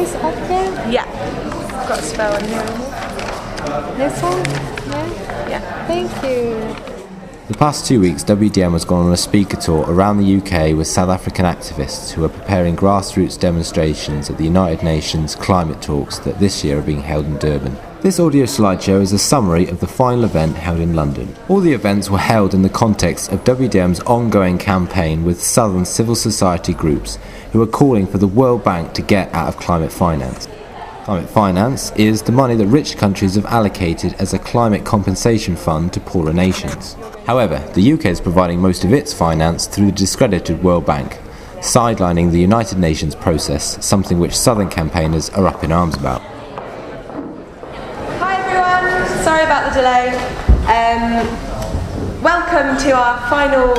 South Africa? Yeah. I've got a spell on here. This one? Yeah? Yeah. Thank you. The past 2 weeks, WDM has gone on a speaker tour around the UK with South African activists who are preparing grassroots demonstrations at the United Nations climate talks that this year are being held in Durban. This audio slideshow is a summary of the final event held in London. All the events were held in the context of WDM's ongoing campaign with southern civil society groups who are calling for the World Bank to get out of climate finance. Climate finance is the money that rich countries have allocated as a climate compensation fund to poorer nations. However, the UK is providing most of its finance through the discredited World Bank, sidelining the United Nations process, something which Southern campaigners are up in arms about. Hi everyone, sorry about the delay. Welcome to our final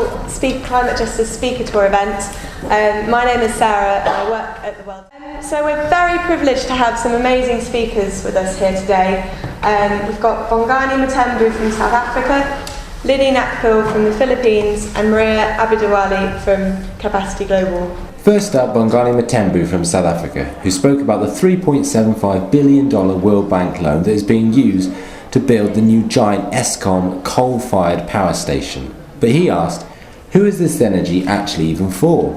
Climate Justice Speaker Tour event. My name is Sarah and I work at the World Bank. So we're very privileged to have some amazing speakers with us here today. We've got Bongani Mthembu from South Africa, Liddy Nakpil from the Philippines and Maria Abidawali from Capacity Global. First up, Bongani Mthembu from South Africa, who spoke about the $3.75 billion World Bank loan that is being used to build the new giant Eskom coal-fired power station. But he asked, who is this energy actually even for?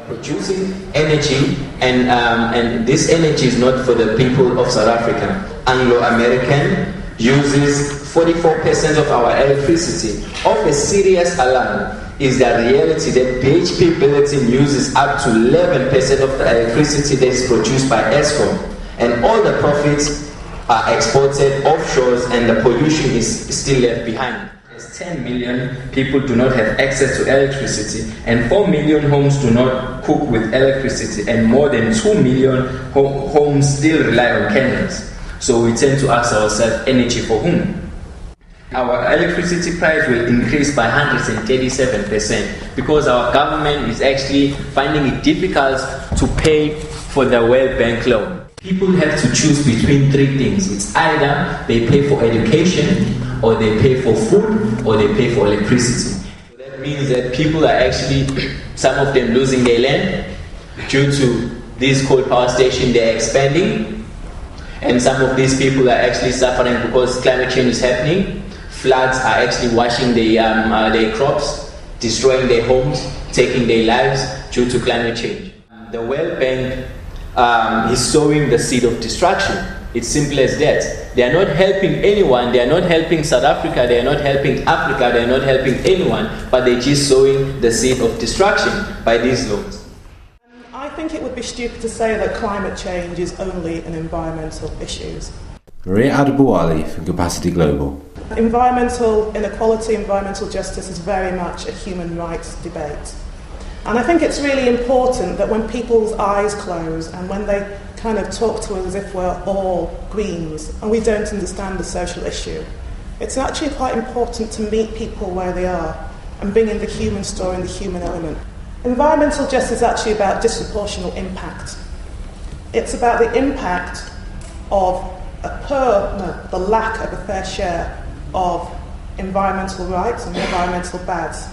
Producing energy, and this energy is not for the people of South Africa. Anglo-American uses 44% of our electricity. Of a serious alarm is the reality that BHP Billiton uses up to 11% of the electricity that is produced by Eskom, and all the profits are exported offshore and the pollution is still left behind. 10 million people do not have access to electricity, and 4 million homes do not cook with electricity, and more than 2 million homes still rely on candles. So we tend to ask ourselves, energy for whom? Our electricity price will increase by 137% because our government is actually finding it difficult to pay for the World Bank loan. People have to choose between three things. It's either they pay for education, or they pay for food, or they pay for electricity. So that means that people are actually, some of them losing their land due to these coal power stations they're expanding, and some of these people are actually suffering because climate change is happening. Floods are actually washing their crops, destroying their homes, taking their lives due to climate change. The World Bank is sowing the seed of destruction. It's simple as that. They are not helping anyone. They are not helping South Africa. They are not helping Africa. They are not helping anyone. But they're just sowing the seed of destruction by these loans. I think it would be stupid to say that climate change is only an environmental issue. Maria Abidawali from Capacity Global. Environmental inequality, environmental justice is very much a human rights debate. And I think it's really important that when people's eyes close and when they kind of talk to us as if we're all Greens and we don't understand the social issue, it's actually quite important to meet people where they are and bring in the human story and the human element. Environmental justice is actually about disproportional impact. It's about the impact of the lack of a fair share of environmental rights and environmental bads.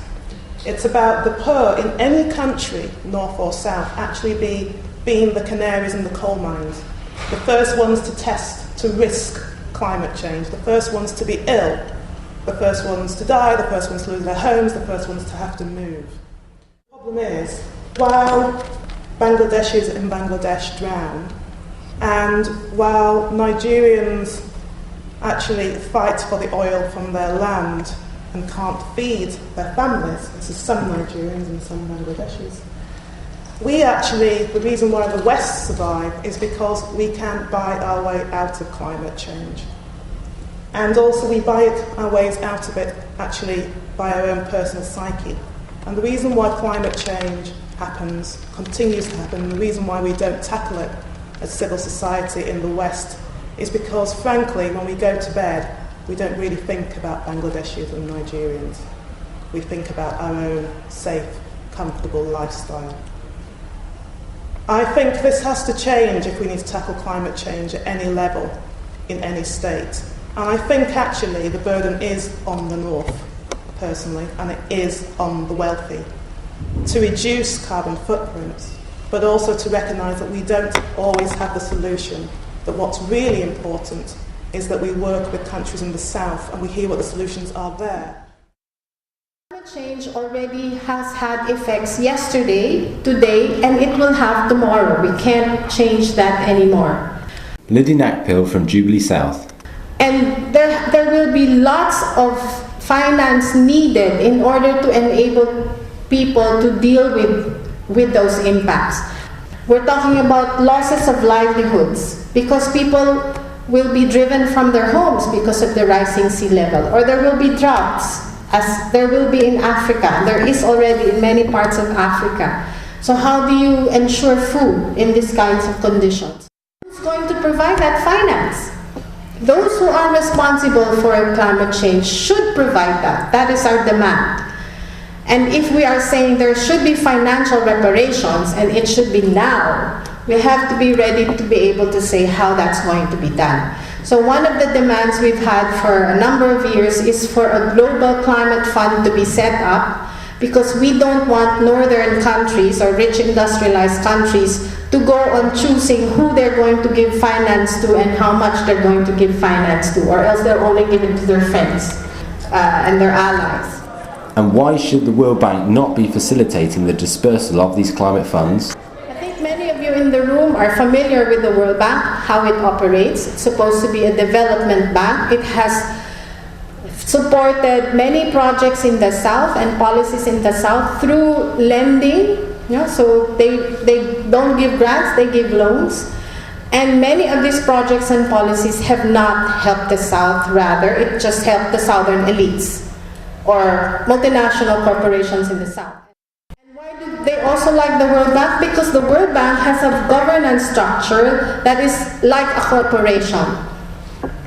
It's about the poor in any country, north or south, actually being the canaries in the coal mines, the first ones to test, to risk climate change, the first ones to be ill, the first ones to die, the first ones to lose their homes, the first ones to have to move. The problem is, while Bangladeshis in Bangladesh drown, and while Nigerians actually fight for the oil from their land and can't feed their families, this is some Nigerians and some Bangladeshis, the reason why the West survive is because we can't buy our way out of climate change. And also we buy our ways out of it actually by our own personal psyche. And the reason why climate change happens, continues to happen, and the reason why we don't tackle it as civil society in the West is because, frankly, when we go to bed, we don't really think about Bangladeshis and Nigerians. We think about our own safe, comfortable lifestyle. I think this has to change if we need to tackle climate change at any level, in any state. And I think actually the burden is on the North, personally, and it is on the wealthy to reduce carbon footprints, but also to recognise that we don't always have the solution, that what's really important is that we work with countries in the south and we hear what the solutions are there. Climate change already has had effects yesterday, today, and it will have tomorrow. We can't change that anymore. Liddy Nakpil from Jubilee South. And there will be lots of finance needed in order to enable people to deal with those impacts. We're talking about losses of livelihoods because people will be driven from their homes because of the rising sea level, or there will be droughts, as there will be in Africa. There is already in many parts of Africa. So how do you ensure food in these kinds of conditions? Who's going to provide that finance? Those who are responsible for climate change should provide that. That is our demand. And if we are saying there should be financial reparations and it should be now, we have to be ready to be able to say how that's going to be done. So one of the demands we've had for a number of years is for a global climate fund to be set up, because we don't want northern countries or rich industrialized countries to go on choosing who they're going to give finance to and how much they're going to give finance to, or else they'll only give it to their friends and their allies. And why should the World Bank not be facilitating the dispersal of these climate funds? I think many of you in the room are familiar with the World Bank, how it operates. It's supposed to be a development bank. It has supported many projects in the South and policies in the South through lending. So they don't give grants, they give loans. And many of these projects and policies have not helped the South, rather it just helped the Southern elites or multinational corporations in the South. And why do they also like the World Bank? Because the World Bank has a governance structure that is like a corporation.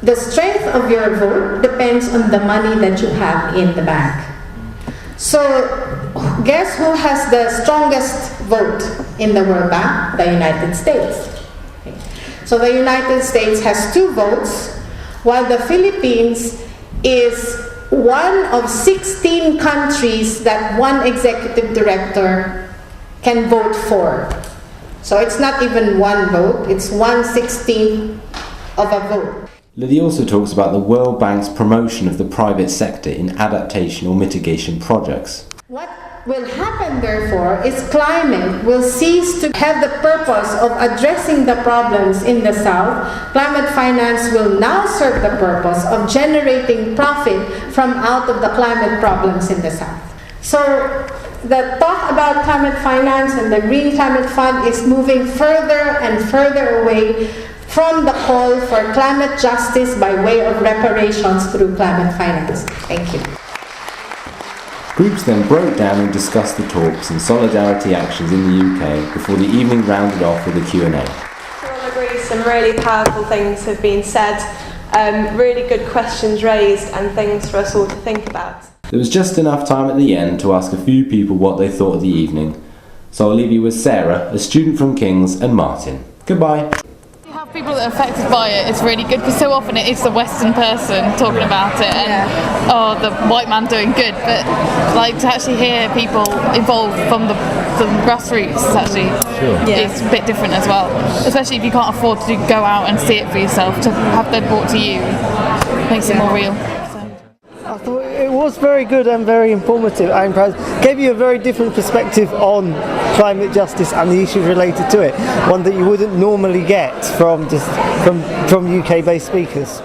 The strength of your vote depends on the money that you have in the bank. So guess who has the strongest vote in the World Bank? The United States. So the United States has 2 votes, while the Philippines is one of 16 countries that one executive director can vote for. So it's not even one vote, it's 1/16 of a vote. Liddy also talks about the World Bank's promotion of the private sector in adaptation or mitigation projects. What will happen, therefore, is climate will cease to have the purpose of addressing the problems in the South. Climate finance will now serve the purpose of generating profit from out of the climate problems in the South. So the talk about climate finance and the Green Climate Fund is moving further and further away from the call for climate justice by way of reparations through climate finance. Thank you. Groups then broke down and discussed the talks and solidarity actions in the UK before the evening rounded off with a Q&A. We all agree some really powerful things have been said, really good questions raised and things for us all to think about. There was just enough time at the end to ask a few people what they thought of the evening. So I'll leave you with Sarah, a student from King's, and Martin. Goodbye. People that are affected by it, it's really good because so often it is the Western person talking about it and the white man doing good, but like to actually hear people involved from the grassroots is actually it's a bit different as well, especially if you can't afford to go out and see it for yourself. To have them brought to you makes it more real. I thought it was very good and very informative and gave you a very different perspective on climate justice and the issues related to it, one that you wouldn't normally get from UK-based speakers.